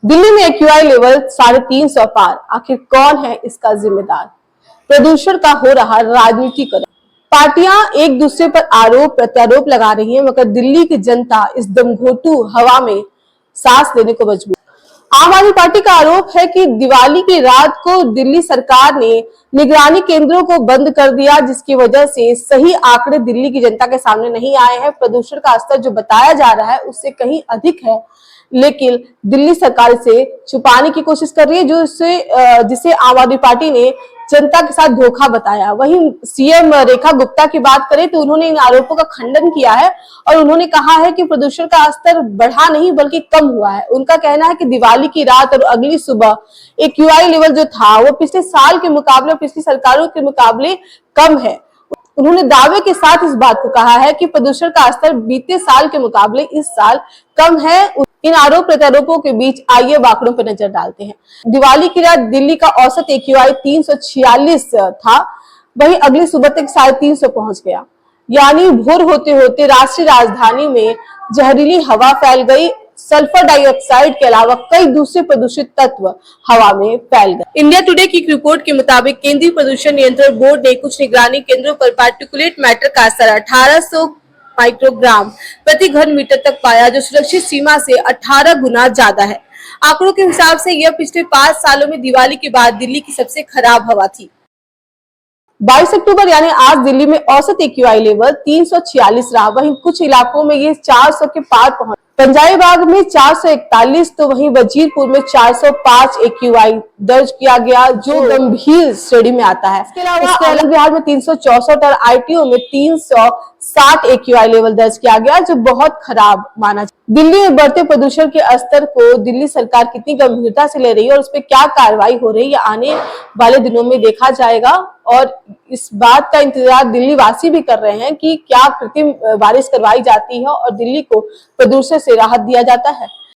दिल्ली में AQI level 350 पार, आखिर कौन है इसका जिम्मेदार? प्रदूषण का हो रहा राजनीतिकरण। पार्टियां एक दूसरे पर आरोप प्रत्यारोप लगा रही हैं, मगर दिल्ली की जनता इस दमघोटू हवा में सांस लेने को मजबूर। आम आदमी पार्टी का आरोप है कि दिवाली की रात को दिल्ली सरकार ने निगरानी केंद्रों को बंद कर दिया, जिसकी वजह से सही आंकड़े दिल्ली की जनता के सामने नहीं आए हैं। प्रदूषण का स्तर जो बताया जा रहा है उससे कहीं अधिक है, लेकिन दिल्ली सरकार इसे छुपाने की कोशिश कर रही है, जिसे आम आदमी पार्टी ने जनता के साथ धोखा बताया। वहीं सीएम रेखा गुप्ता की बात करें तो उन्होंने इन आरोपों का खंडन किया है और उन्होंने कहा है कि प्रदूषण का स्तर बढ़ा नहीं बल्कि कम हुआ है। उनका कहना है कि दिवाली की रात और अगली सुबह एक्यूआई लेवल जो था वो पिछले साल के मुकाबले, पिछली सरकारों के मुकाबले कम है। उन्होंने दावे के साथ इस बात को कहा है कि प्रदूषण का स्तर बीते साल के मुकाबले इस साल कम है। इन आरोप प्रत्यारोपों के बीच आइए आंकड़ों पर नजर डालते हैं। दिवाली की रात दिल्ली का औसत एक्यूआई 346 था, वहीं अगली सुबह तक 350 पहुंच गया। यानी भोर होते होते राष्ट्रीय राजधानी में जहरीली हवा फैल गई। सल्फर डाइऑक्साइड के अलावा कई दूसरे प्रदूषित तत्व हवा में फैल गए। इंडिया टुडे की एक रिपोर्ट के मुताबिक केंद्रीय प्रदूषण नियंत्रण बोर्ड ने कुछ निगरानी केंद्रों पर पार्टिकुलेट मैटर का स्तर 1800 माइक्रोग्राम प्रति घन मीटर तक पाया, जो सुरक्षित सीमा से 18 गुना ज्यादा है। आंकड़ों के हिसाब से यह पिछले 5 सालों में दिवाली के बाद दिल्ली की सबसे खराब हवा थी। 22 अक्टूबर यानी आज दिल्ली में औसत एक्यूआई लेवल 346 रहा, वहीं कुछ इलाकों में ये 400 के पार पहुंच। पंजाबी बाग में 441 तो वहीं वजीरपुर में 405 एक्यूआई दर्ज किया गया, जो गंभीर श्रेणी में आता है। इसके अलावा बिहार में 364 और आईटीओ में 360 एक्यूआई लेवल दर्ज किया गया, जो बहुत खराब माना जाता है। दिल्ली में बढ़ते प्रदूषण के स्तर को दिल्ली सरकार कितनी गंभीरता से ले रही है और उस पर क्या कार्रवाई हो रही है, आने वाले दिनों में देखा जाएगा। और इस बात का इंतजार दिल्ली वासी भी कर रहे हैं कि क्या कृत्रिम बारिश करवाई जाती है और दिल्ली को प्रदूषण से राहत दिया जाता है।